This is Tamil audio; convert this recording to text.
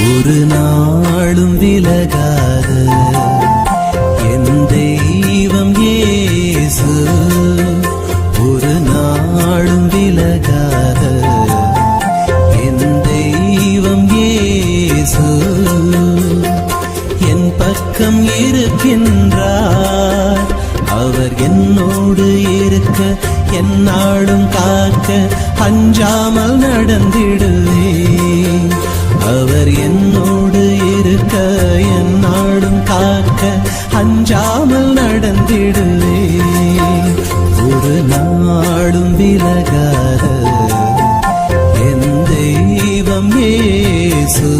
ஒரு நாளும் விலகாத என் தெய்வம் இயேசு, ஒரு நாளும் விலகாத என் தெய்வம் இயேசு. என் பக்கம் இருக்கின்றார், அவர் என்னோடு இருக்க எந்நாளும் காக்க அஞ்சாமல் நடந்திடுவேன். அவர் என்னோடு இருக்க எந்நாளும் காக்க அஞ்சாமல் நடந்திடுவேன். ஒரு நாளும் விலகாத என் தெய்வம் இயேசு.